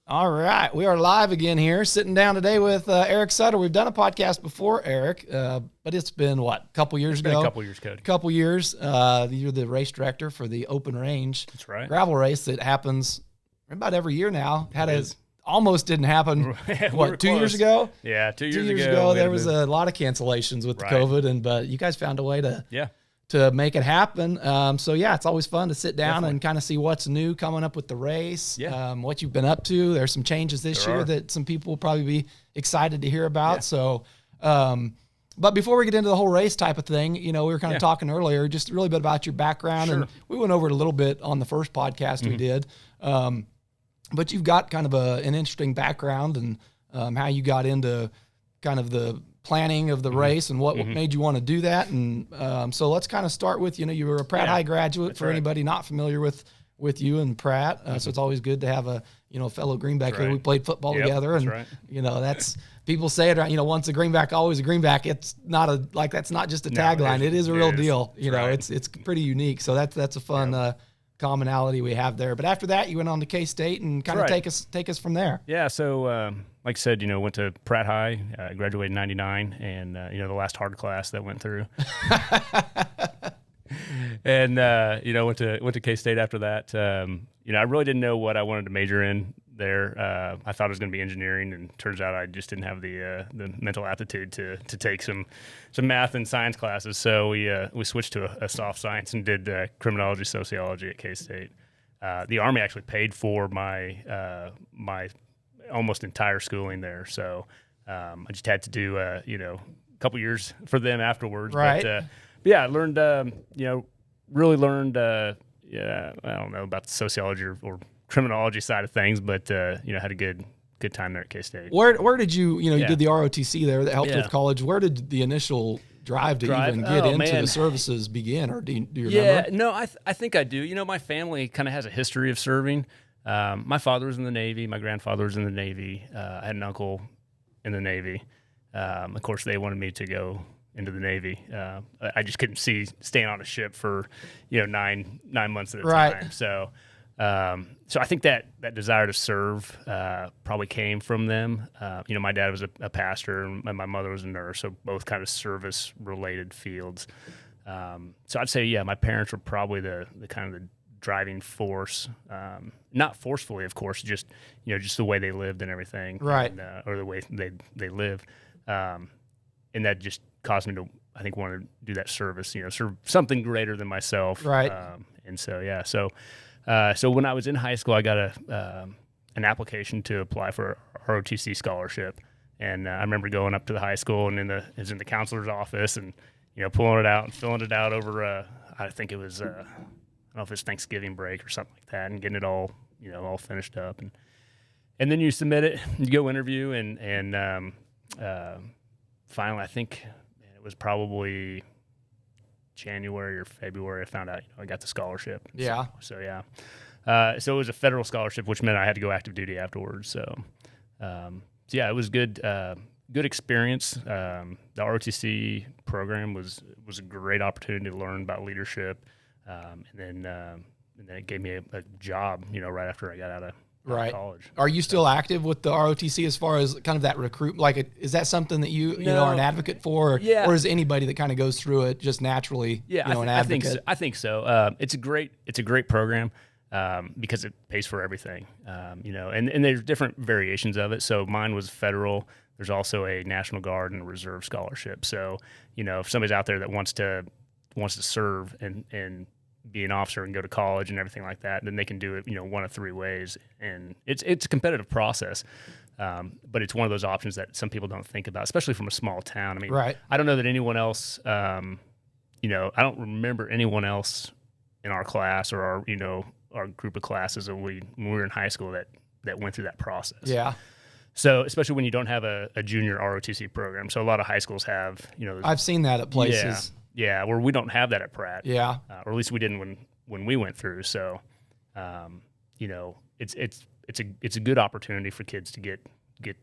All right. We are live again here, sitting down today with Eric Sutter. We've done a podcast before, Eric, but it's been, what, a couple years ago? A couple years, Cody. A couple years. You're the race director for the Open Range That's right. gravel race that happens about every year now. Almost didn't happen, what, 2 years ago? Yeah, 2 years ago. 2 years ago, there was a lot of cancellations with the COVID, but you guys found a way to make it happen. So yeah, it's always fun to sit down and kind of see what's new coming up with the race, what you've been up to. There's some changes this year that some people will probably be excited to hear about. Yeah. So, but before we get into the whole race type of thing, we were kind of talking earlier, just a really bit about your background. And we went over it a little bit on the first podcast we did. But you've got kind of an interesting background and how you got into kind of the planning of the race and what made you want to do that. And so let's kind of start with, you were a Pratt High graduate. For anybody not familiar with you and Pratt. So it's always good to have a, fellow Greenback here. We played football together. And, that's, people say it, once a Greenback, always a Greenback. It's not that's not just a tagline. It is a real deal. It's pretty unique. So that's a fun, commonality we have there. But after that, you went on to K-State and kind of take us from there. Yeah. So, like I said, went to Pratt High, graduated in 99, and, the last hard class that went through. And, went to K-State after that. I really didn't know what I wanted to major in there. I thought it was going to be engineering, and turns out I just didn't have the mental aptitude to take some math and science classes. So we switched to a soft science and did criminology, sociology at K-State. The Army actually paid for my my almost entire schooling there. So I just had to do a couple years for them afterwards. Right. But yeah, I learned really learned I don't know about the sociology or criminology side of things, but had a good time there at K-State. Where did you you did the ROTC there that helped with college? Where did the initial drive to even get into the services begin, or do you remember? Yeah, no, I think I do. My family kind of has a history of serving. My father was in the Navy. My grandfather was in the Navy. I had an uncle in the Navy. Of course, they wanted me to go into the Navy. I just couldn't see staying on a ship for 9 months at a time. So I think that desire to serve probably came from them. My dad was a pastor, and my mother was a nurse, so both kind of service-related fields. So I'd say, my parents were probably the kind of the driving force, not forcefully, of course, just the way they lived and everything, right? Or the way they lived, and that just caused me to, I think, want to do that service, serve something greater than myself, right? And so so when I was in high school, I got an application to apply for a ROTC scholarship, and I remember going up to the high school and it was in the counselor's office, and pulling it out and filling it out over I think it was I don't know if it's Thanksgiving break or something like that, and getting it all all finished up, and then you submit it, you go interview, and finally, I think it was probably January or February, I found out I got the scholarship. Yeah. So it was a federal scholarship, which meant I had to go active duty afterwards. So it was good experience. The ROTC program was a great opportunity to learn about leadership, and then it gave me a job, right after I got out of college. Are you still active with the ROTC as far as kind of that recruit? Like, is that something that you are an advocate for, or is anybody that kind of goes through it just naturally? Yeah, an advocate? I think so. It's a great program because it pays for everything. And there's different variations of it. So mine was federal. There's also a National Guard and a Reserve scholarship. So if somebody's out there that wants to serve and be an officer and go to college and everything like that, then they can do it, one of three ways. And it's a competitive process, but it's one of those options that some people don't think about, especially from a small town. I mean, I don't know that anyone else, I don't remember anyone else in our class or our group of classes when we were in high school that went through that process. Yeah. So especially when you don't have a junior ROTC program. So a lot of high schools have, I've seen that at places. Yeah, where we don't have that at Pratt. Yeah, or at least we didn't when we went through. So, it's a good opportunity for kids to get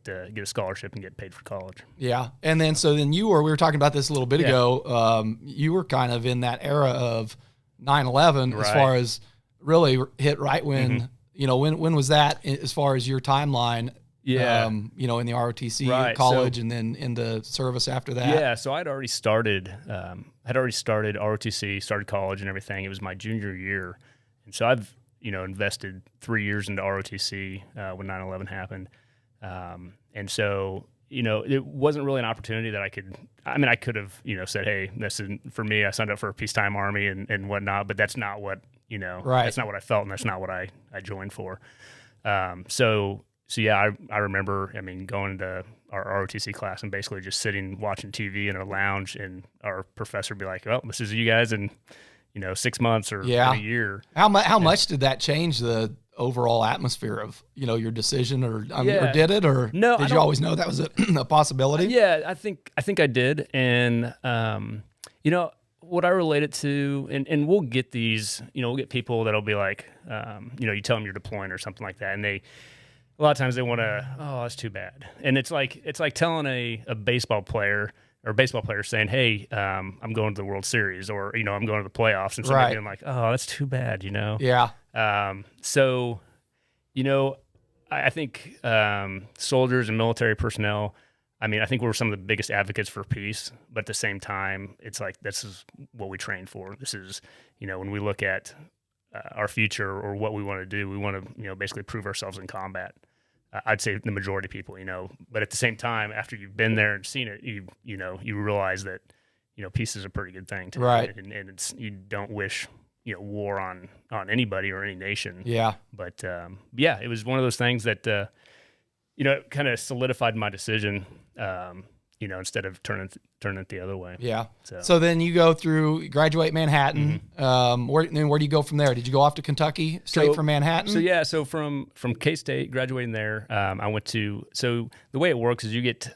a scholarship and get paid for college. Yeah, and then we were talking about this a little bit ago. You were kind of in that era of 9/11 as far as really hit right when when was that as far as your timeline? Yeah. In the ROTC college and then into service after that. Yeah. So I'd already started, ROTC, started college and everything. It was my junior year. And so I've, invested 3 years into ROTC when 9/11 happened. And so, it wasn't really an opportunity that I could have, said, hey, this is for me. I signed up for a peacetime Army and whatnot, but that's not what, that's not what I felt, and that's not what I joined for. So yeah, I remember, going to our ROTC class and basically just sitting, watching TV in a lounge, and our professor would be like, well, this is you guys in, 6 months or in a year. How much did that change the overall atmosphere of, your decision or did it, or no, did you always know that was a possibility? Yeah, I think I did. And, what I related to, and we'll get these, we'll get people that'll be like, you tell them you're deploying or something like that. And a lot of times they want to, oh, that's too bad. And it's like telling a baseball player saying, hey, I'm going to the World Series, or, I'm going to the playoffs, and somebody being like, oh, that's too bad, Yeah. So, I think soldiers and military personnel, I think we're some of the biggest advocates for peace, but at the same time, it's like, this is what we train for. This is, when we look at our future or what we want to do, we want to, basically prove ourselves in combat. I'd say the majority of people, but at the same time, after you've been there and seen it, you realize that, peace is a pretty good thing too. Right. And it's, you don't wish, war on anybody or any nation. Yeah. But, yeah, it was one of those things that, it kind of solidified my decision, instead of turning it the other way. Yeah. So then you graduate Manhattan. Mm-hmm. Where do you go from there? Did you go off to Kentucky straight from Manhattan? So from K-State, graduating there, I went to. So the way it works is you get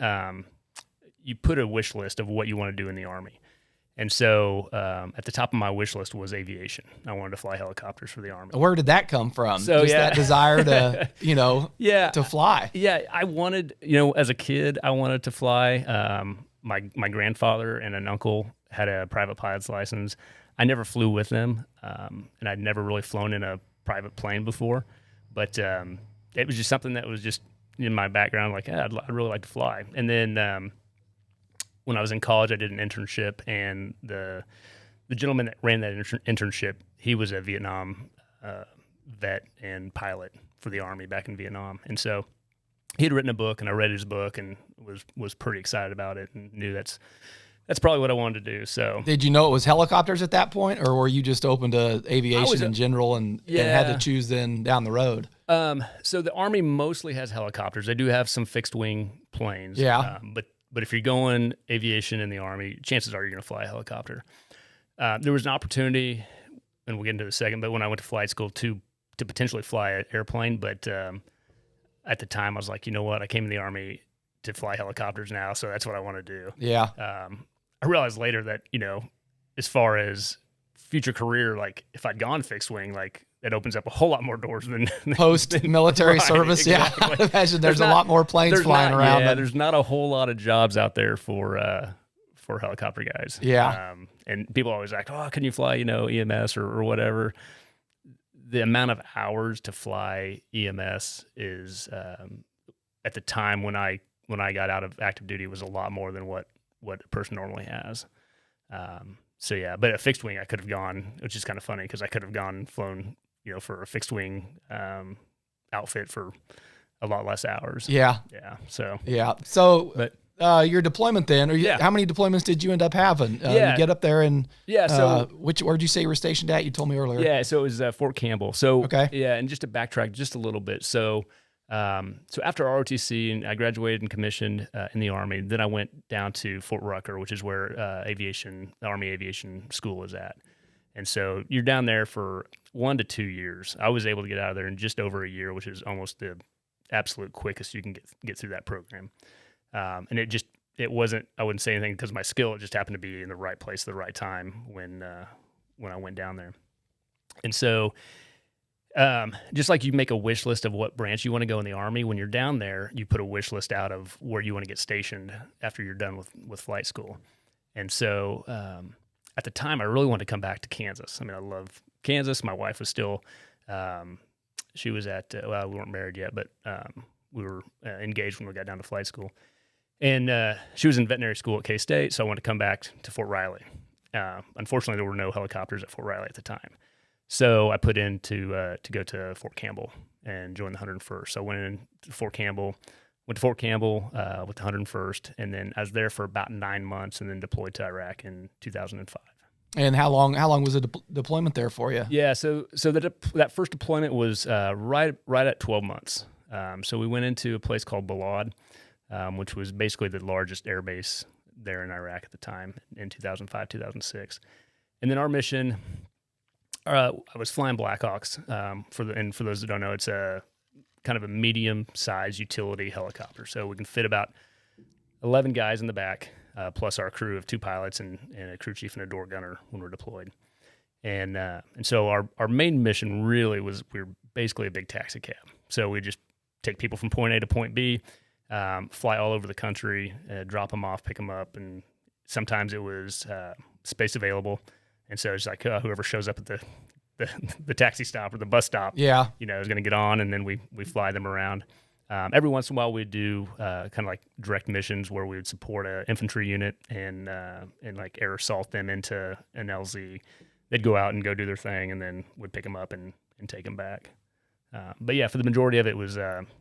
you put a wish list of what you want to do in the Army. And so at the top of my wish list was aviation. I wanted to fly helicopters for the Army. Where did that come from? So, just that desire to, to fly. Yeah, I wanted, as a kid, I wanted to fly. My grandfather and an uncle had a private pilot's license. I never flew with them, and I'd never really flown in a private plane before. But it was just something that was just in my background, like, I'd really like to fly. And then when I was in college, I did an internship, and the gentleman that ran that internship, he was a Vietnam vet and pilot for the Army back in Vietnam. And so he had written a book, and I read his book and was pretty excited about it, and knew that's probably what I wanted to do. So, did you know it was helicopters at that point, or were you just open to aviation in general and had to choose then down the road? So the Army mostly has helicopters. They do have some fixed wing planes. Yeah. But if you're going aviation in the Army, chances are you're going to fly a helicopter. There was an opportunity, and we'll get into it in a second, but when I went to flight school to potentially fly an airplane, but at the time I was like, you know what, I came in the Army to fly helicopters now, so that's what I want to do. Yeah. I realized later that, as far as future career, like if I'd gone fixed wing, like it opens up a whole lot more doors than post-military service. Exactly. Yeah, I imagine there's a lot more planes flying around. Yeah, there's not a whole lot of jobs out there for helicopter guys. Yeah. And people always ask, oh, can you fly, EMS or whatever? The amount of hours to fly EMS is, at the time when I got out of active duty, was a lot more than what a person normally has. So yeah, but a fixed wing I could have gone, which is kind of funny because I could have flown, for a fixed wing outfit for a lot less hours. Yeah. Yeah. So. Yeah. So, your deployment then, how many deployments did you end up having? You get up there and where'd you say you were stationed at? You told me earlier. Yeah. So it was Fort Campbell. So okay. Yeah, and just to backtrack just a little bit. So after ROTC, and I graduated and commissioned in the Army, then I went down to Fort Rucker, which is where the Army Aviation School is at. And so you're down there for 1 to 2 years. I was able to get out of there in just over a year, which is almost the absolute quickest you can get through that program. And it wasn't, I wouldn't say anything because of my skill. It just happened to be in the right place at the right time when I went down there. And so just like you make a wish list of what branch you want to go in the Army, when you're down there, you put a wish list out of where you want to get stationed after you're done with flight school. And so at the time, I really wanted to come back to Kansas. I mean, I love Kansas. My wife was still She was at well, we weren't married yet, but we were engaged when we got down to flight school. And she was in veterinary school at K-State, so I wanted to come back to Fort Riley. Unfortunately, there were no helicopters at Fort Riley at the time. So I put in to go to Fort Campbell and join the 101st. So I went in to Fort Campbell, with the 101st, and then I was there for about 9 months and then deployed to Iraq in 2005. And how long was the deployment there for you? Yeah, so that first deployment was right at 12 months. So we went into a place called Balad, which was basically the largest air base there in Iraq at the time in 2005, 2006. And then our mission, I was flying Blackhawks. For those that don't know, it's a kind of a medium-sized utility helicopter. So we can fit about 11 guys in the back, plus our crew of 2 pilots and a crew chief and a door gunner when we're deployed. And so our main mission really was, we were basically a big taxi cab. So we just take people from point A to point B, fly all over the country, drop them off, pick them up, and sometimes it was space available. And so it's like whoever shows up at the taxi stop or the bus stop, is going to get on, and then we fly them around. Every once in a while, we'd do kind of like direct missions where we would support an infantry unit and like air assault them into an LZ. They'd go out and go do their thing, and then we'd pick them up and take them back. But yeah, for the majority of it was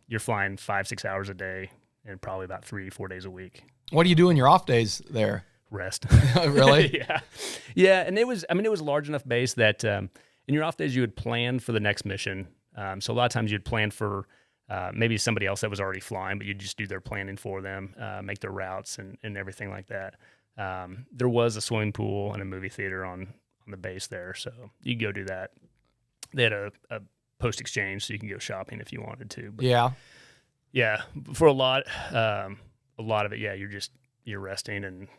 you're flying 5-6 hours a day and probably about 3-4 days a week. What do you do in your off days there? Rest. Really? Yeah. And it was a large enough base that in your off days you would plan for the next mission. So a lot of times you'd plan for maybe somebody else that was already flying, but you'd just do their planning for them, make their routes and everything like that. There was a swimming pool and a movie theater on the base there, so you could go do that. They had a post exchange, so you can go shopping if you wanted to. But yeah. For a lot of it, you're resting and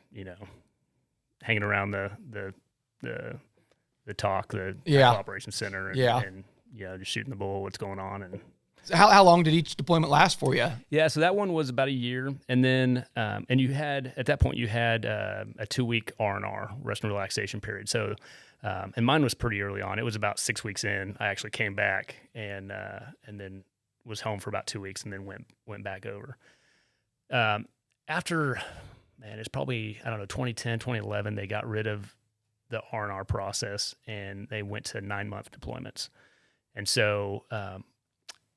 hanging around the operations center and just shooting the bull, what's going on. And so how long did each deployment last for you? Yeah, so that one was about a year, and then and you had at that point you had a 2-week R&R, rest and relaxation period. So and mine was pretty early on. It was about 6 weeks in. I actually came back and then was home for about 2 weeks, and then went back over. After, it's probably 2010, 2011. They got rid of the R&R process, and they went to 9-month deployments. And so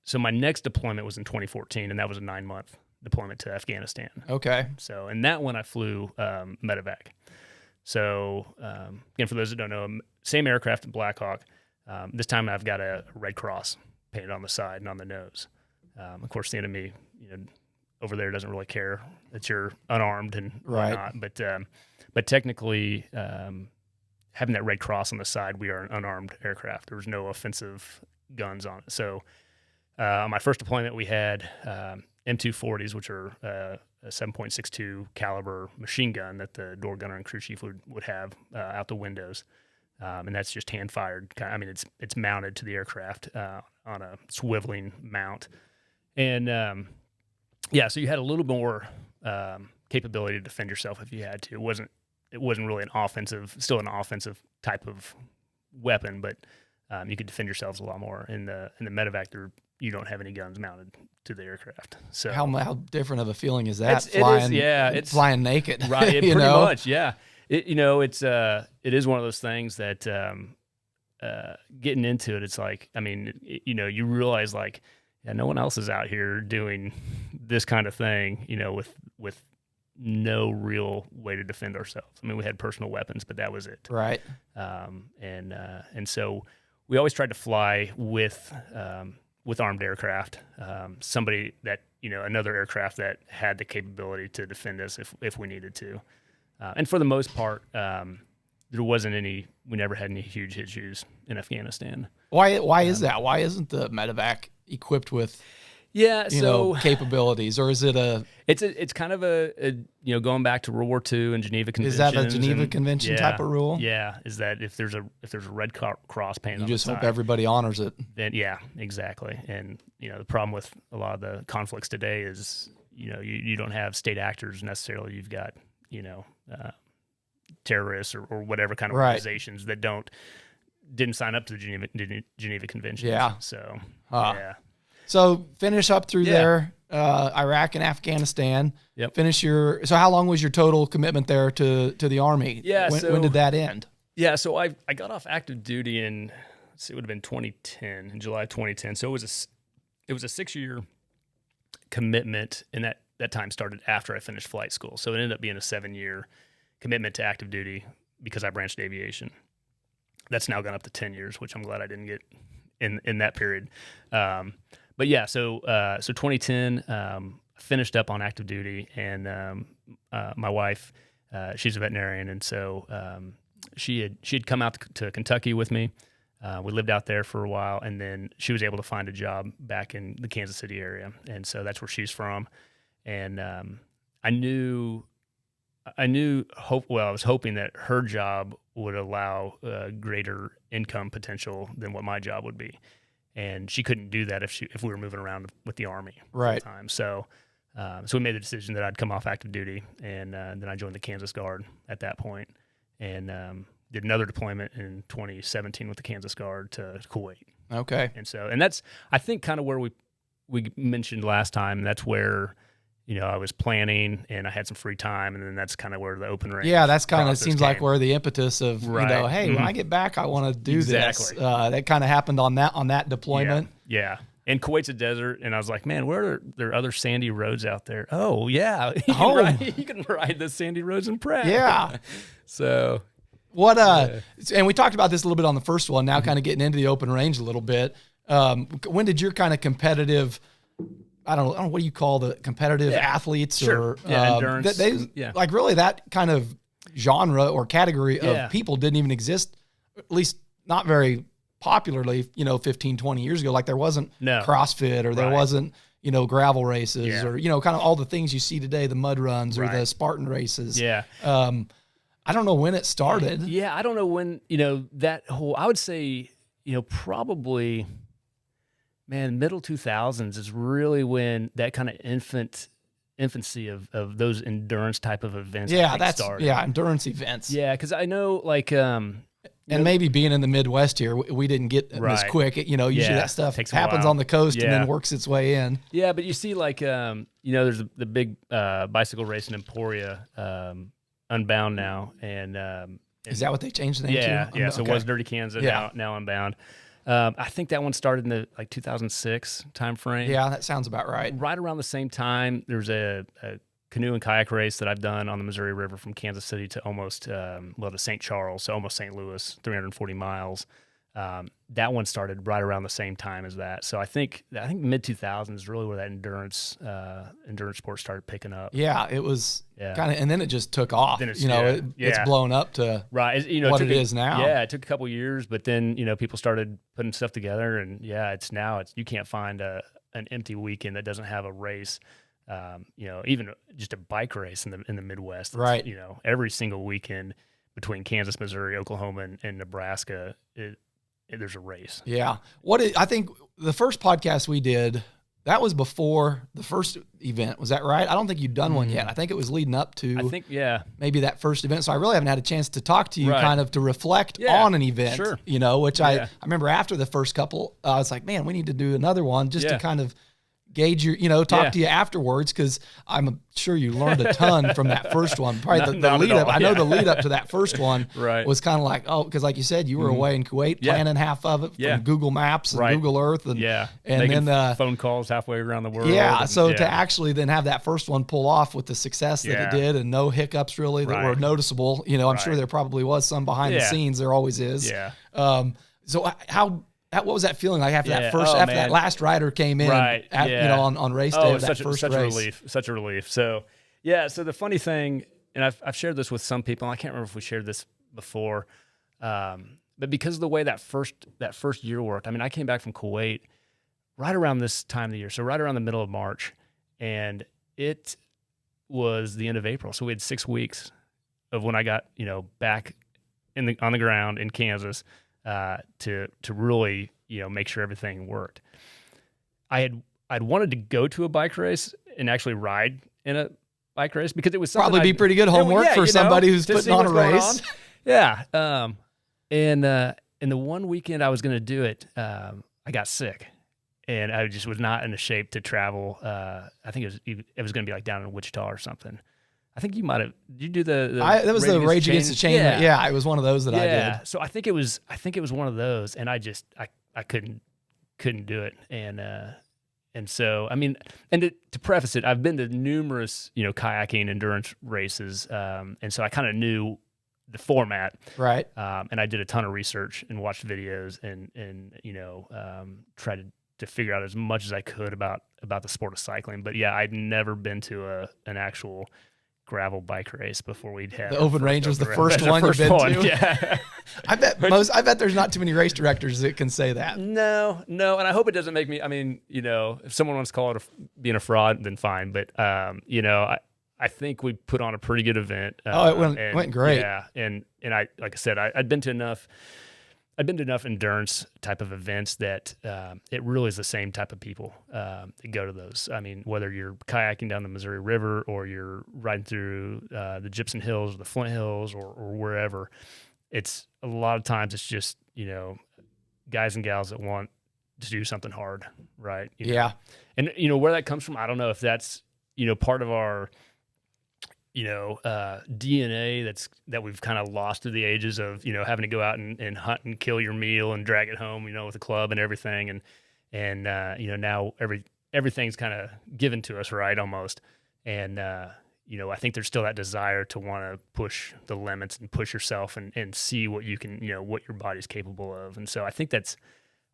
so my next deployment was in 2014, and that was a 9-month deployment to Afghanistan. Okay. So in that one, I flew medevac. So again, for those that don't know, same aircraft in Black Hawk. This time I've got a Red Cross painted on the side and on the nose. Of course, the enemy, over there doesn't really care that you're unarmed and whatnot. But technically, having that Red Cross on the side, we are an unarmed aircraft. There was no offensive guns on it. So on my first deployment, we had M240s, which are a 7.62 caliber machine gun that the door gunner and crew chief would have out the windows. And that's just hand fired. It's mounted to the aircraft on a swiveling mount. And so you had a little more capability to defend yourself if you had to. It wasn't really still an offensive type of weapon, but you could defend yourselves a lot more. In the medevac, you don't have any guns mounted to the aircraft. So how different of a feeling is that? It's flying naked, right? Pretty much, yeah. It is one of those things that getting into it, it's like, you realize like, no one else is out here doing this kind of thing, with no real way to defend ourselves. We had personal weapons, but that was it. Right. And so we always tried to fly with armed aircraft, somebody that, another aircraft that had the capability to defend us if we needed to. And for the most part, we never had any huge issues in Afghanistan. Why is that? Why isn't the medevac equipped with capabilities, or is it it's kind of a going back to World War II and Geneva Convention. Is that a Geneva Convention type of rule? Yeah, is that if there's a Red Cross painted on the side, you just hope everybody honors it. Then exactly. And the problem with a lot of the conflicts today is you don't have state actors necessarily. You've got terrorists or whatever kind of organizations that don't didn't sign up to the Geneva Convention. Yeah. So, yeah. So finish up through there, Iraq and Afghanistan. Yep. So how long was your total commitment there to the Army? Yeah. When did that end? Yeah. So I got off active duty it would have been 2010, in July 2010. So it was a 6-year commitment, and that time started after I finished flight school. So it ended up being a 7-year commitment to active duty because I branched aviation. That's now gone up to 10 years, which I'm glad I didn't get in that period. But yeah, so 2010, finished up on active duty, and my wife, she's a veterinarian, and so she had come out to Kentucky with me. We lived out there for a while, and then she was able to find a job back in the Kansas City area, and so that's where she's from. And I was hoping that her job would allow greater income potential than what my job would be. And she couldn't do that if we were moving around with the Army right. full time. So we made the decision that I'd come off active duty, and then I joined the Kansas Guard at that point, and did another deployment in 2017 with the Kansas Guard to Kuwait. Okay. And that's, I think, kind of where we mentioned last time. That's where, I was planning and I had some free time, and then that's kind of where the open range. Yeah, that's kind of seems seems like where the impetus of hey, when I get back, I want to do this. That kind of happened on that deployment. Yeah. And Kuwait's a desert, and I was like, man, where are there other sandy roads out there? Oh yeah, you can ride the sandy roads in Pratt. Yeah. So what? And we talked about this a little bit on the first one. Now, kind of getting into the open range a little bit. When did your kind of competitive? I don't know, what do you call the competitive athletes? Sure. Or endurance. Like really that kind of genre or category of people didn't even exist, at least not very popularly, 15, 20 years ago. Like there wasn't CrossFit, or there wasn't, gravel races, or, kind of all the things you see today, the mud runs or the Spartan races. Yeah. I don't know when it started. Yeah. I don't know when, that whole, I would say, probably, man, middle 2000s is really when that kind of infancy of those endurance type of events started. Yeah, endurance events. Yeah, because I know, like, and maybe being in the Midwest here, we didn't get them as quick. Usually that stuff happens on the coast and then works its way in. Yeah, but you see, like, there's the big bicycle race in Emporia, Unbound now, and is that what they changed the name to? Yeah. So it was Dirty Kansas, now Unbound. I think that one started in the 2006 time frame. Yeah, that sounds about right. Right around the same time, there's a canoe and kayak race that I've done on the Missouri River from Kansas City to almost to St. Charles, so almost St. Louis, 340 miles. That one started right around the same time as that. So I think mid 2000s is really where that endurance sport started picking up. Yeah, it was kind of, and then it just took off. Then it's, it's blown up to what it is now. Yeah, it took a couple years, but then people started putting stuff together, and it's you can't find an empty weekend that doesn't have a race. Even just a bike race in the Midwest. Right. Every single weekend between Kansas, Missouri, Oklahoma, and Nebraska, there's a race. Yeah. I think the first podcast we did, that was before the first event. Was that right? I don't think you'd done one yet. I think it was leading up to maybe that first event. So I really haven't had a chance to talk to you kind of to reflect on an event, sure. Which I remember after the first couple, I was like, man, we need to do another one just to kind of gauge your, talk to you afterwards, because I'm sure you learned a ton from that first one. Probably the lead up. I know the lead up to that first one was kind of like, because like you said, you were away in Kuwait planning half of it from Google Maps and Google Earth, and making then phone calls halfway around the world. Yeah, to actually then have that first one pull off with the success that it did, and no hiccups really that were noticeable. I'm sure there probably was some behind the scenes. There always is. Yeah. So what was that feeling like after that first, that last rider came in, on race day? Such a relief. So, so the funny thing, and I've shared this with some people, and I can't remember if we shared this before, but because of the way that first year worked, I came back from Kuwait right around this time of the year, so right around the middle of March, and it was the end of April, so we had 6 weeks of when I got back on the ground in Kansas. To really make sure everything worked. I'd wanted to go to a bike race and actually ride in a bike race, because it was probably be pretty good homework for somebody who's putting on a race. Yeah. And the one weekend I was going to do it, I got sick. And I just was not in a shape to travel. I think it was going to be like down in Wichita or something. I think you might have. Did you do that was the Rage Against the Chain. Yeah, it was one of those that I did. So I think it was one of those, and I couldn't do it. And so I mean, and to preface it, I've been to numerous kayaking endurance races, and so I kind of knew the format, right? And I did a ton of research and watched videos and tried to figure out as much as I could about the sport of cycling. But yeah, I'd never been to an actual gravel bike race before we'd had the Open Range was the first one you've been to. Yeah. I bet there's not too many race directors that can say that. No, and I hope it doesn't make me. I mean, if someone wants to call it being a fraud, then fine. But I think we put on a pretty good event. It went great. Yeah, and I, like I said, I'd been to enough endurance type of events that it really is the same type of people that go to those. I mean, whether you're kayaking down the Missouri River or you're riding through the Gypsum Hills or the Flint Hills or wherever, it's a lot of times it's just, guys and gals that want to do something hard, right? Yeah. And, where that comes from, I don't know if that's, part of our DNA that we've kind of lost through the ages of, having to go out and hunt and kill your meal and drag it home, with a club and everything. And now everything's kind of given to us, right. Almost. And, I think there's still that desire to want to push the limits and push yourself and see what you can, what your body's capable of. And so I think that's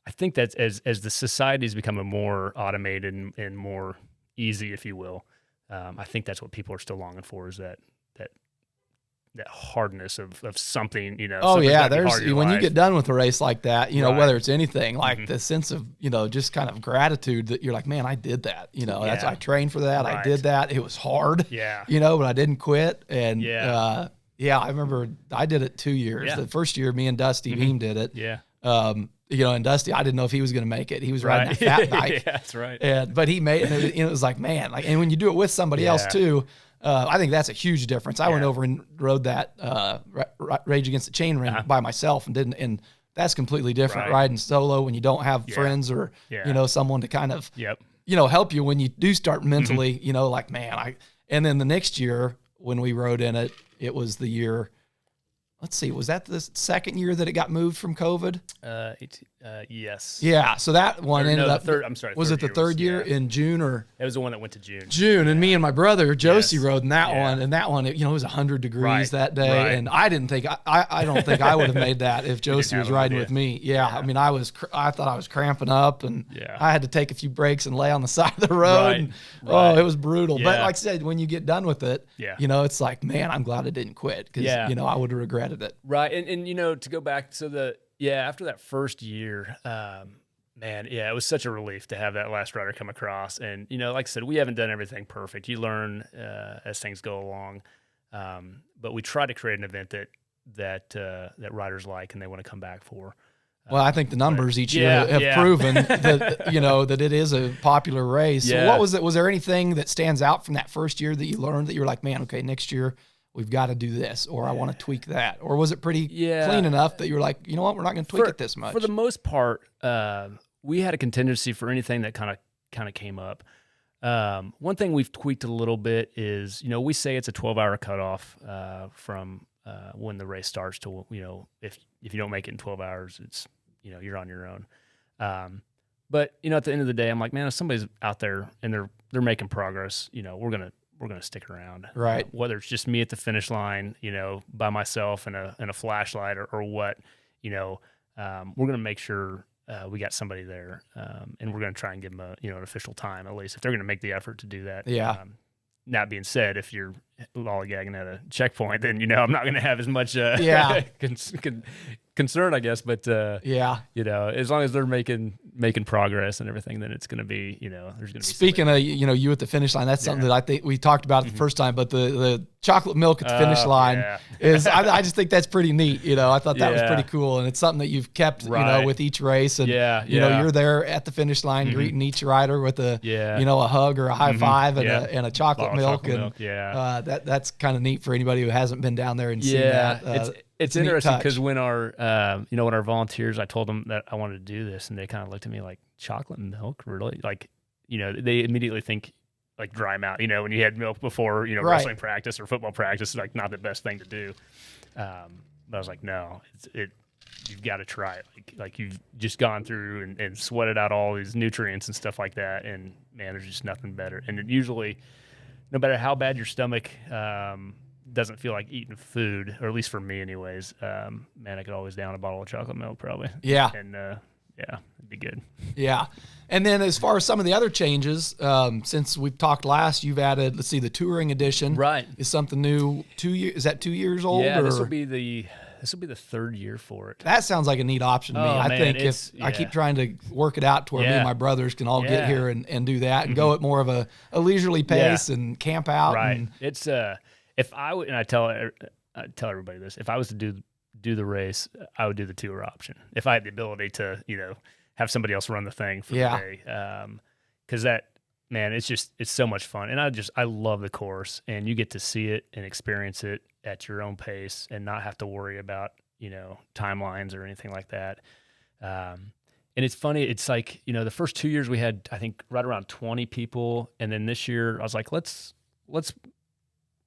as the society's becoming more automated and more easy, if you will. I think that's what people are still longing for, is that hardness of something, Oh yeah, there's when life. You get done with a race like that, right. Whether it's anything, like the sense of, just kind of gratitude that you're like, man, I did that. That's I trained for that. Right. I did that. It was hard. Yeah. But I didn't quit. And I remember I did it 2 years. The first year, me and Dusty Beam did it. Yeah. And Dusty, I didn't know if he was going to make it. He was riding that fat bike. Yeah, that's right. But he made it. It was like, man, and when you do it with somebody else too, I think that's a huge difference. I went over and rode that Rage Against the Chain ring by myself and that's completely different. Riding solo when you don't have friends or someone to kind of help you when you do start mentally. Like, man, and then the next year when we rode in it, it was the year. Let's see, was that the second year that it got moved from COVID? Yes. Yeah, so that one ended up. I'm sorry. Was it the third year in June or? It was the one that went to June. And me and my brother Josie rode in that one, and that one, it was 100 degrees that day, and I didn't think I don't think I would have made that if Josie was riding with me. Yeah, I mean, I thought I was cramping up, and I had to take a few breaks and lay on the side of the road. And, oh, it was brutal. But like I said, when you get done with it, it's like, man, I'm glad I didn't quit because I would have regretted it. Right. And to go back to after that first year, it was such a relief to have that last rider come across. And, like I said, we haven't done everything perfect. You learn as things go along. But we try to create an event that riders like and they want to come back for. Well, I think the numbers each year have proven that, that it is a popular race. So what was it? Was there anything that stands out from that first year that you learned that you were like, man, okay, next year we've got to do this, or I want to tweak that? Or was it pretty clean enough that you were like, you know what, we're not going to tweak it this much? For the most part, we had a contingency for anything that kind of came up. One thing we've tweaked a little bit is, we say it's a 12-hour cutoff from when the race starts to, if you don't make it in 12 hours, it's, you're on your own. But, at the end of the day, I'm like, man, if somebody's out there and they're making progress, we're going to stick around. Right. Whether it's just me at the finish line, by myself and a flashlight or what, we're going to make sure we got somebody there, and we're going to try and give them an official time, at least if they're going to make the effort to do that. Yeah. That being said, if you're lollygagging at a checkpoint, then, I'm not going to have as much concern, I guess. But as long as they're making progress and everything, then it's going to be, there's going to be. Speaking of, you at the finish line, that's something that I think we talked about the first time. But the chocolate milk at the finish line is, I just think that's pretty neat. I thought that was pretty cool, and it's something that you've kept, with each race. And you're there at the finish line greeting each rider with a a hug or a high five and a chocolate milk. That's kind of neat for anybody who hasn't been down there and seen that. It's interesting because when our when our volunteers, I told them that I wanted to do this, and they kind of looked at me like, chocolate milk, really? Like, they immediately think like dry mouth. When you had milk before, wrestling practice or football practice, like not the best thing to do. But I was like, no, you've got to try it. Like you've just gone through and sweated out all these nutrients and stuff like that, and man, there's just nothing better. And it usually, no matter how bad your stomach doesn't feel like eating food, or at least for me anyways, man, I could always down a bottle of chocolate milk probably. Yeah. And it'd be good. Yeah. And then as far as some of the other changes, since we've talked last, you've added, let's see, the touring edition. Right. Is something new. Is that 2 years old? Yeah, this will be the third year for it. That sounds like a neat option to me. I think I keep trying to work it out to where me and my brothers can all get here and do that and go at more of a leisurely pace and camp out. Right. And, it's if I would, and I tell everybody this, if I was to do the race, I would do the tour option. If I had the ability to, have somebody else run the thing for the day. Because that, man, it's so much fun. And I love the course, and you get to see it and experience it at your own pace and not have to worry about, timelines or anything like that. And it's funny. It's like, the first 2 years we had, I think, right around 20 people. And then this year I was like, let's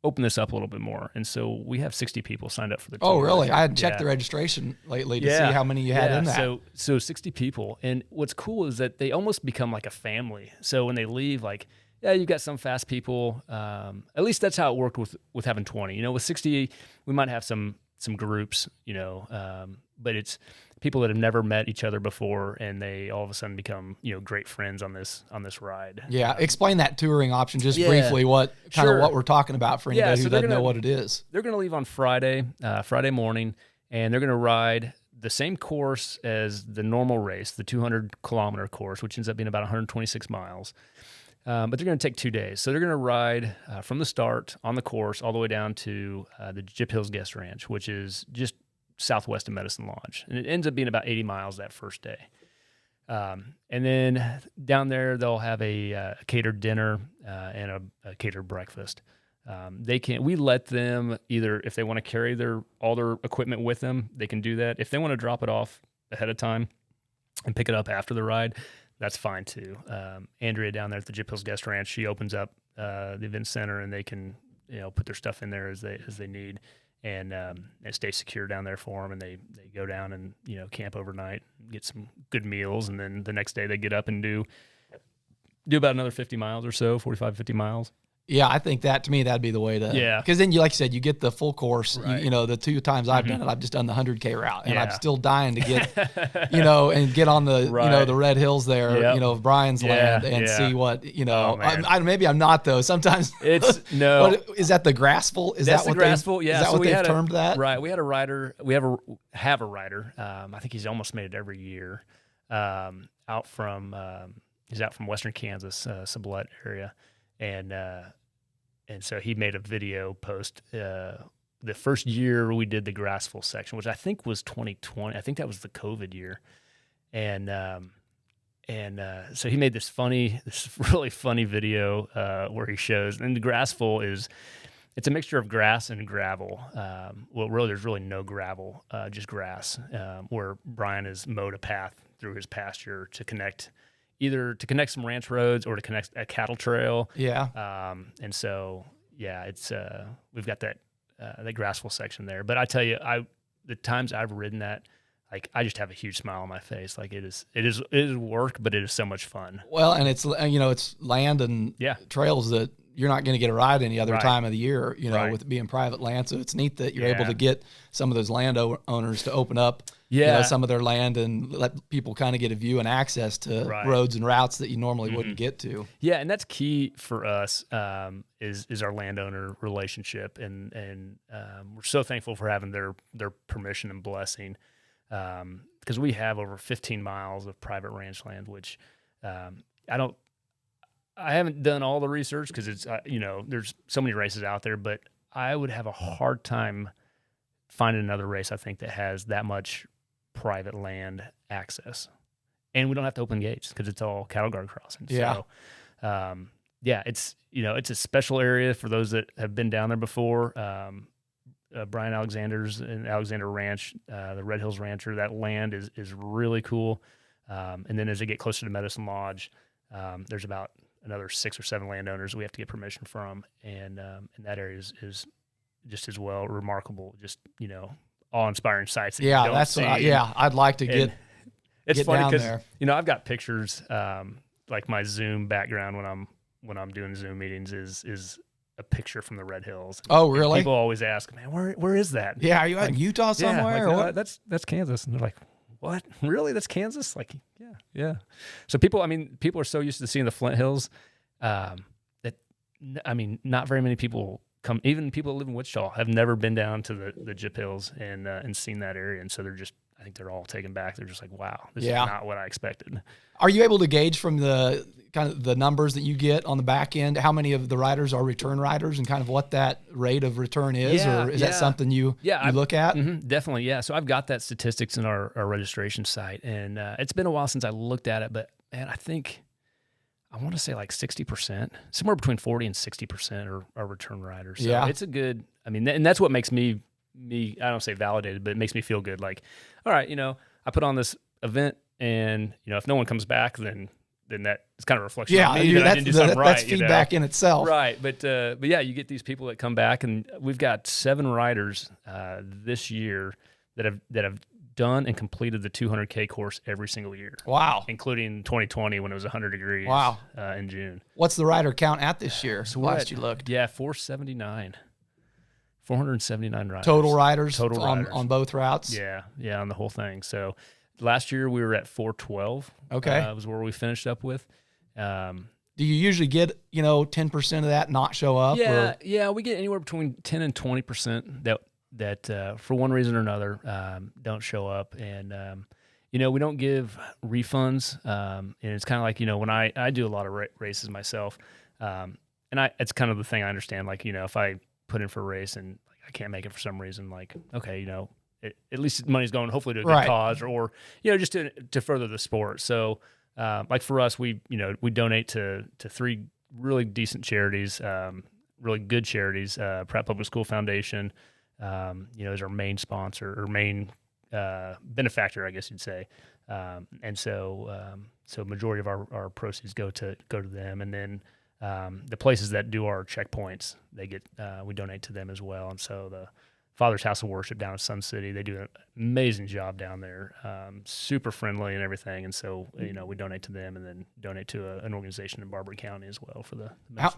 open this up a little bit more. And so we have 60 people signed up for the tour. Oh, really? I hadn't checked the registration lately to see how many you had in that. So 60 people. And what's cool is that they almost become like a family. So when they leave, like, yeah, you've got some fast people. At least that's how it worked with having 20. With 60, we might have some groups, but it's people that have never met each other before, and they all of a sudden become, great friends on this ride. Yeah, explain that touring option just briefly. What we're talking about for anybody who doesn't know what it is. They're going to leave on Friday morning, and they're going to ride the same course as the normal race, the 200-kilometer course, which ends up being about 126 miles. But they're going to take 2 days. So they're going to ride from the start on the course all the way down to the Gyp Hills Guest Ranch, which is just southwest of Medicine Lodge. And it ends up being about 80 miles that first day. And then down there, they'll have a catered dinner and a catered breakfast. We let them either, if they want to carry all their equipment with them, they can do that. If they want to drop it off ahead of time and pick it up after the ride, that's fine too. Andrea down there at the Gyp Hills Guest Ranch, she opens up the event center, and they can put their stuff in there as they need, and stay secure down there for them. And they go down and camp overnight, get some good meals, and then the next day they get up and do about another 50 miles or so, 45, 50 miles. Yeah, I think to me, that'd be the way to. Yeah. Because then, like you said, you get the full course. Right. The 2 times I've done it, I've just done the 100K route, and I'm still dying to get, and get on the, the Red Hills there, of Brian's land, and see what, maybe I'm not though. Sometimes it's no. Is that the Grassful? That's the Grassful. Yeah. Is that what they've termed that? Right. We had a rider. We have a rider. I think he's almost made it every year. Out from Western Kansas, Sublette area, and so he made a video post the first year we did the Grassful section, which I think was 2020. I think that was the COVID year. And so he made this really funny video where he shows, and the Grassful it's a mixture of grass and gravel. Really, there's really no gravel, just grass, where Brian has mowed a path through his pasture to connect some ranch roads or to connect a cattle trail. Yeah. And so, it's we've got that Grassful section there. But I tell you, the times I've ridden that, like, I just have a huge smile on my face. Like, it is work, but it is so much fun. Well, and it's it's land and trails that you're not going to get a ride any other time of the year, with it being private land. So it's neat that you're able to get some of those landowners to open up some of their land and let people kind of get a view and access to roads and routes that you normally wouldn't get to. Yeah, and that's key for us is our landowner relationship, and we're so thankful for having their permission and blessing, because we have over 15 miles of private ranch land, which I haven't done all the research because it's there's so many races out there, but I would have a hard time finding another race, I think, that has that much private land access, and we don't have to open gates because it's all cattle guard crossing. Yeah. So, it's it's a special area for those that have been down there before. Brian Alexander's and Alexander Ranch, the Red Hills Rancher. That land is really cool. And then as they get closer to Medicine Lodge, there's about another 6 or 7 landowners we have to get permission from, and that area is just as well remarkable. Just awe-inspiring sights. That you don't see. I'd like to get. It's funny because I've got pictures. Like my Zoom background when I'm doing Zoom meetings is a picture from the Red Hills. Oh, really? And people always ask, man, where is that? Yeah, are you in Utah somewhere? Yeah, like, that's Kansas, and they're like, what? Really? That's Kansas? Like, yeah. So people are so used to seeing the Flint Hills that not very many people come. Even people that live in Wichita have never been down to the Gyp Hills and seen that area, and so I think they're all taken back. They're just like, wow, this is not what I expected. Are you able to gauge from the kind of the numbers that you get on the back end, how many of the riders are return riders and kind of what that rate of return is, or is that something you look at? Definitely, yeah. So I've got that statistics in our registration site, and it's been a while since I looked at it, but man, I want to say like 60%, somewhere between 40 and 60% are return riders. So it's a good, and that's what makes me, I don't say validated, but it makes me feel good. Like, all right, I put on this event, and if no one comes back, then that is kind of a reflection on me that I didn't do something right. That's feedback in itself, right? But yeah, you get these people that come back, and we've got 7 riders this year that have done and completed the 200K course every single year. Wow, including 2020 when it was 100 degrees. Wow, in June. What's the rider count at this year? So last you looked, 479. 479 riders. Total riders on both routes? Yeah, on the whole thing. So last year we were at 412. Okay. Was where we finished up with. Do you usually get, 10% of that not show up? Yeah, we get anywhere between 10 and 20% that for one reason or another don't show up. And, we don't give refunds. And it's kind of like, when I do a lot of races myself, and it's kind of the thing I understand. Like, if I put in for a race and I can't make it for some reason, like, okay, at least money's going hopefully to a good cause or just to further the sport. So like for us, we donate to 3 really decent charities, really good charities. Pratt Public School Foundation is our main sponsor or main benefactor, I guess you'd say. And so majority of our proceeds go to them, and then the places that do our checkpoints, we donate to them as well. And so the Father's House of Worship down in Sun City, they do an amazing job down there, super friendly and everything. And so, we donate to them, and then donate to an organization in Barbary County as well for the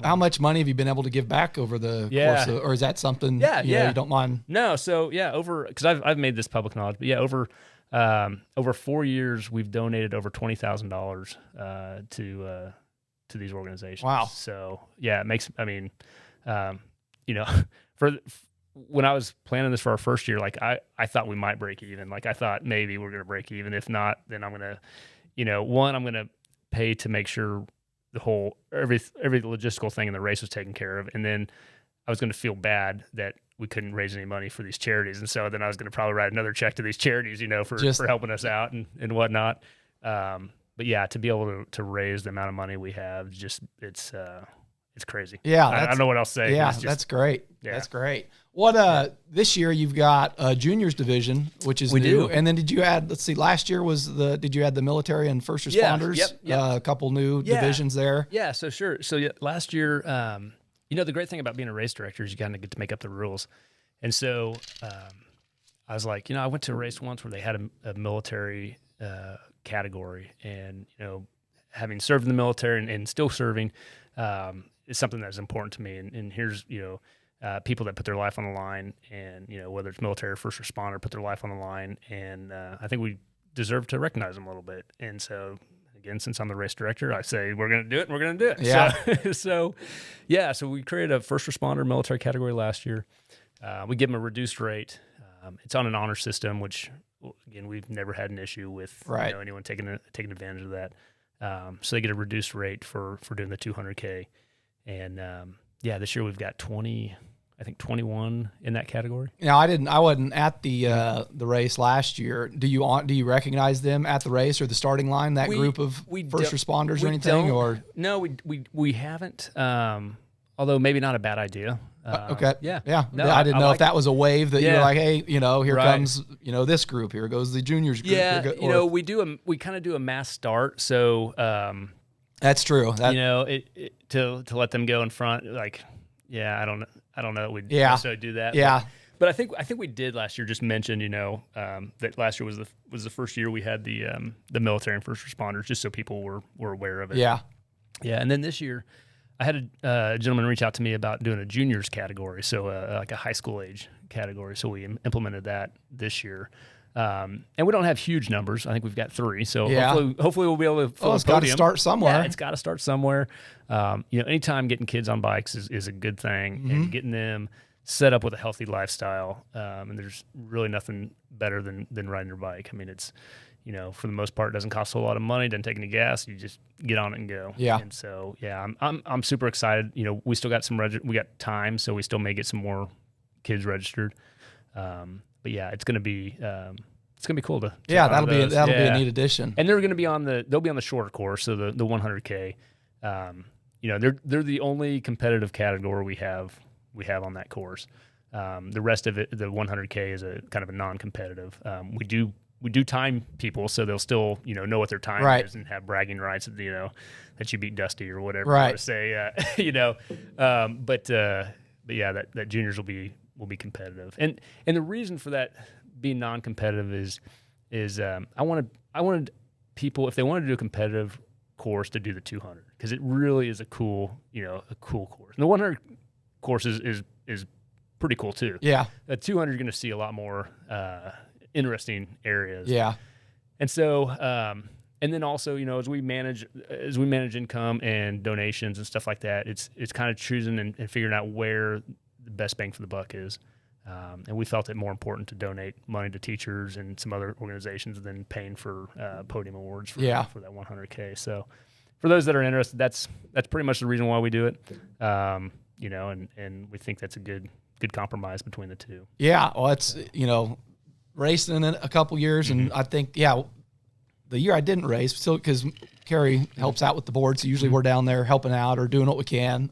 How much money have you been able to give back over the course of, or is that something you don't mind? No. So because I've made this public knowledge, but over 4 years, we've donated over $20,000 to these organizations. Wow. So it makes, when I was planning this for our first year, like I thought we might break even. Like I thought maybe we're going to break even. If not, then I'm going to, I'm going to pay to make sure the whole, every logistical thing in the race was taken care of. And then I was going to feel bad that we couldn't raise any money for these charities. And so then I was going to probably write another check to these charities, for helping us out and whatnot. But yeah, to be able to raise the amount of money we have, it's crazy. Yeah. I don't know what else to say. Yeah, that's great. Yeah. That's great. What, this year you've got a juniors division, which is new. And then did you add, last year did you add the military and first responders? Yep. A couple new divisions there. Yeah. So sure. So last year, the great thing about being a race director is you kind of get to make up the rules. And so, I was like, I went to a race once where they had a military, category, and having served in the military and still serving is something that's important to me. And here's people that put their life on the line, and whether it's military or first responder, put their life on the line, and I think we deserve to recognize them a little bit. And so again, since I'm the race director, I say we're going to do it, and we're going to do it. Yeah. So we created a first responder military category last year. We give them a reduced rate. It's on an honor system, which again, we've never had an issue with anyone taking advantage of that. So they get a reduced rate for doing the 200K. And this year we've got 21 in that category. Yeah, I wasn't at the race last year. Do you recognize them at the race or the starting line? That group of first responders or anything? Or no, we haven't. although maybe not a bad idea. Okay. Yeah. No, I didn't know if that was a wave that you're like, hey, here right. comes, this group. Here goes the juniors group. Yeah. We kind of do a mass start. So, that's true. To let them go in front, like, I don't know that we'd necessarily do that. Yeah. But I think we did last year. Just mentioned, that last year was the first year we had the military and first responders, just so people were aware of it. Yeah. Yeah. And then this year, I had a gentleman reach out to me about doing a juniors category, so like a high school age category. So we implemented that this year. And we don't have huge numbers. I think we've got 3. So hopefully we'll be able to fill it's got to start somewhere. Yeah, it's got to start somewhere. Anytime getting kids on bikes is a good thing, and getting them set up with a healthy lifestyle. And there's really nothing better than riding your bike. I mean, it's, for the most part, it doesn't cost a whole lot of money, doesn't take any gas. You just get on it and go. Yeah. And so, I'm super excited. We still got we got time, so we still may get some more kids registered. But yeah, it's gonna be cool to that'll be a neat addition. And they'll be on the shorter course, so the 100K. They're the only competitive category we have on that course. The rest of it, the 100K, is a kind of a non-competitive. We do time people, so they'll still know what their time is and have bragging rights, that you beat Dusty or whatever you want to say. But that juniors will be competitive, and the reason for that being non-competitive is I wanted people, if they wanted to do a competitive course, to do the 200, because it really is a cool course. And the 100 course is pretty cool too. Yeah, the 200 you're going to see a lot more interesting areas. Yeah, and so and then also as we manage income and donations and stuff like that, it's kind of choosing and figuring out where the best bang for the buck is. And we felt it more important to donate money to teachers and some other organizations than paying for podium awards for that 100K. So for those that are interested, that's pretty much the reason why we do it. And we think that's a good compromise between the two. Yeah, well, it's racing in a couple years, and I think the year I didn't race, still, because Carrie helps out with the board, so usually we're down there helping out or doing what we can.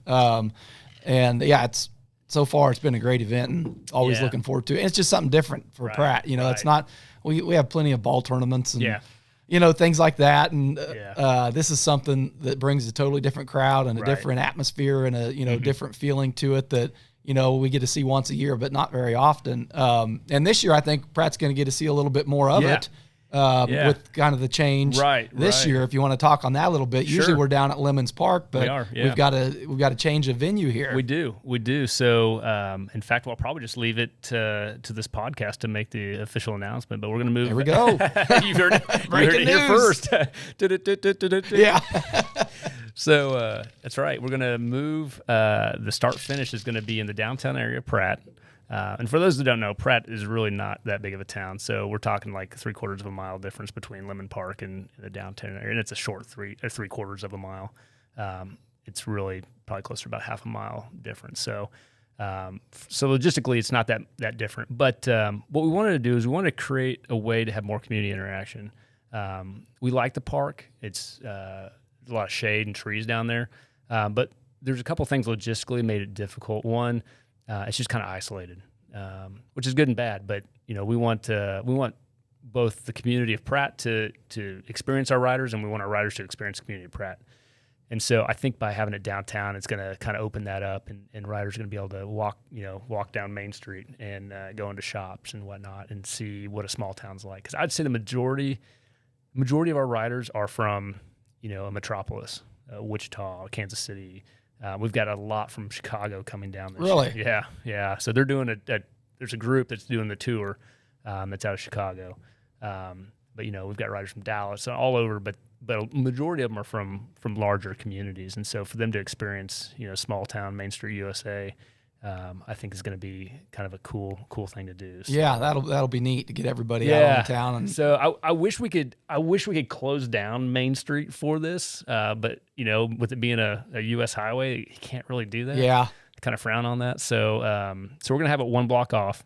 So far it's been a great event, and always looking forward to it. And it's just something different for Pratt. It's not, we have plenty of ball tournaments and things like that. And this is something that brings a totally different crowd and a different atmosphere and a, different feeling to it that, we get to see once a year, but not very often. And this year I think Pratt's going to get to see a little bit more of it. With kind of the change this year, if you want to talk on that a little bit. Sure. Usually we're down at Lemons Park, but we've got to change a venue here. We do. So, in fact, we'll probably just leave it to this podcast to make the official announcement. But we're going to move. There we go. You heard it here first. Yeah. So that's right. We're going to move. The start finish is going to be in the downtown area of Pratt. And for those that don't know, Pratt is really not that big of a town. So we're talking like 3/4 of a mile difference between Lemon Park and the downtown area. And it's a short 3/4 of a mile. It's really probably closer to about half a mile difference. So logistically, it's not that different. But what we wanted to do is we wanted to create a way to have more community interaction. We like the park. It's a lot of shade and trees down there. But there's a couple things logistically made it difficult. One, it's just kind of isolated, which is good and bad. But we want both the community of Pratt to experience our riders, and we want our riders to experience the community of Pratt. And so I think by having it downtown, it's going to kind of open that up, and riders are going to be able to walk down Main Street and go into shops and whatnot and see what a small town's like. Because I'd say the majority of our riders are from a metropolis, Wichita, Kansas City. We've got a lot from Chicago coming down this year. Yeah. So they're doing there's a group that's doing the tour that's out of Chicago. But we've got riders from Dallas, all over, but a majority of them are from larger communities. And so for them to experience, small town, Main Street, USA, I think is going to be kind of a cool thing to do. So, yeah, that'll be neat to get everybody out in town. And so I wish we could close down Main Street for this, but with it being a U.S. highway, you can't really do that. Yeah, kind of frown on that. So we're going to have it one block off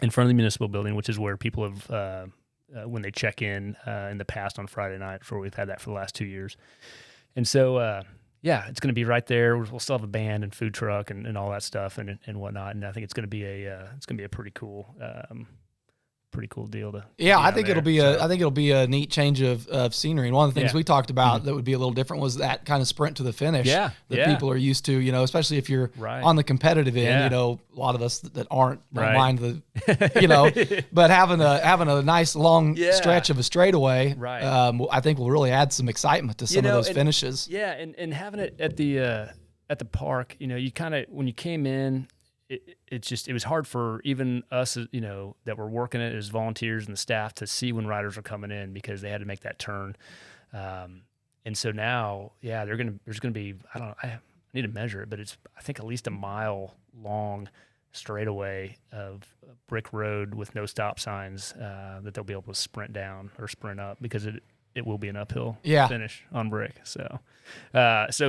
in front of the municipal building, which is where people have when they check in the past on Friday night. Where we've had that for the last 2 years, and so. it's going to be right there. We'll still have a band and food truck and all that stuff and whatnot. And I think it's going to be a pretty cool deal to. Yeah, I think it'll be a neat change of scenery. And one of the things we talked about that would be a little different was that kind of sprint to the finish that people are used to, especially if you're on the competitive end, a lot of us that aren't don't mind the, but having a nice long stretch of a straightaway, I think will really add some excitement to some of those finishes. Yeah. And having it at the park, you kind of, when you came in, it was hard for even us, that were working it as volunteers and the staff to see when riders are coming in because they had to make that turn. And so now, there's going to be, I need to measure it, but it's, I think, at least a mile long straightaway of brick road with no stop signs that they'll be able to sprint down or sprint up because it will be an uphill finish on brick. So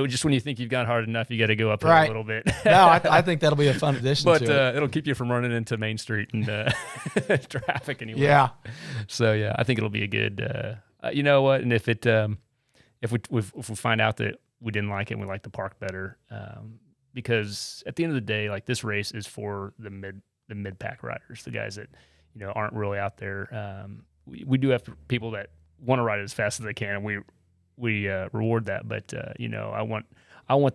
just when you think you've gone hard enough, you got to go up a little bit. No, I think that'll be a fun addition but, to it. It'll keep you from running into Main Street and traffic anyway. Yeah. So I think it'll be a good, you know what? And if we find out that we didn't like it and we like the park better, because at the end of the day, like, this race is for the mid pack riders, the guys that, aren't really out there. We do have people that want to ride as fast as they can, and we reward that. But I want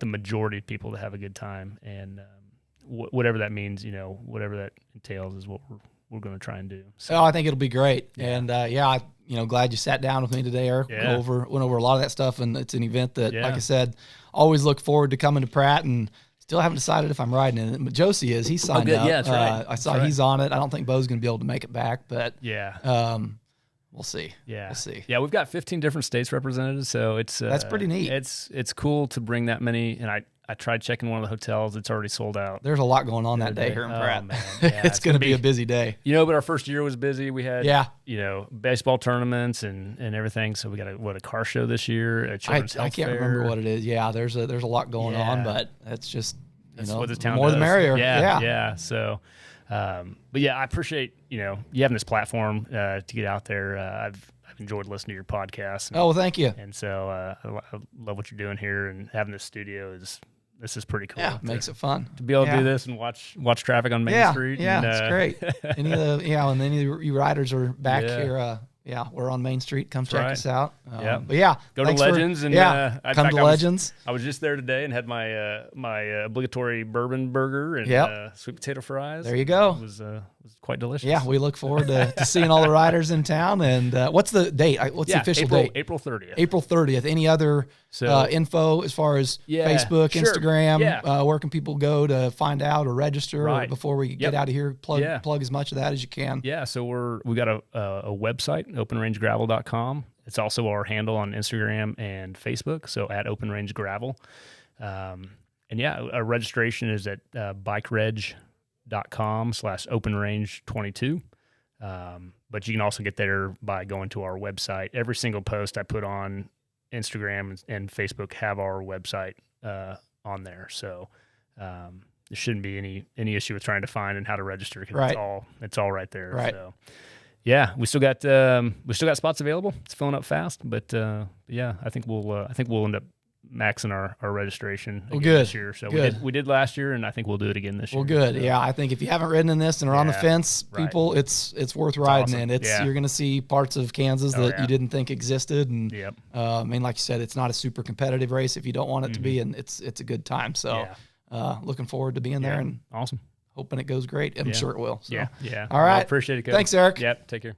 the majority of people to have a good time, and whatever that means, whatever that entails, is what we're going to try and do. So I think it'll be great, and glad you sat down with me today, Eric. Went over a lot of that stuff, and it's an event that, like I said, always look forward to coming to Pratt, and still haven't decided if I'm riding in it. But Josie is. He's signed up. Yeah, that's right. I saw he's on it. I don't think Bo's going to be able to make it back, but we'll see. Yeah. We'll see. Yeah, we've got 15 different states represented, so it's that's pretty neat. It's cool to bring that many, and I tried checking one of the hotels. It's already sold out. There's a lot going on that day here in Pratt. Man. Yeah, it's going to be a busy day. But our first year was busy. We had baseball tournaments and everything. So we got a car show this year, a children's health I can't fair. remember what it is. Yeah, there's a lot going on, but it's just what this town more does. the merrier. Yeah. So, but I appreciate you having this platform to get out there. I've enjoyed listening to your podcast. Well, thank you. And so I love what you're doing here, and having this studio this is pretty cool. Yeah, makes it fun to be able to do this and watch traffic on Main Street. Yeah, it's great. Any of the when any of you riders are back here, we're on Main Street. Come check us out. But go to Legends come to Legends. I was just there today and had my my obligatory bourbon burger and sweet potato fries. There you go. It was quite delicious. Yeah, we look forward to seeing all the riders in town. And what's the date? What's the official date? April 30th. April 30th. Any other info as far as Facebook, Instagram? Where can people go to find out or register? Or before we get out of here, plug as much of that as you can. Yeah, so we got a website, openrangegravel.com. It's also our handle on Instagram and Facebook, so at openrangegravel. Our registration is at bikereg.com/openrange22. But you can also get there by going to our website. Every single post I put on Instagram and Facebook have our website on there. So there shouldn't be any issue with trying to find and how to register, because it's all right there. Right. So we still got spots available. It's filling up fast, but I think we'll end up maxing our registration this year. So we did last year, and I think we'll do it again this year. Well, good. So, I think if you haven't ridden in this and are on the fence, people, it's worth riding in. You're going to see parts of Kansas that you didn't think existed, and like you said, it's not a super competitive race if you don't want it to be, and it's a good time. So looking forward to being there, and awesome. Hoping it goes great. I'm sure it will. So. Yeah. All right. Well, appreciate it, Cody. Thanks, Eric. Yep. Take care.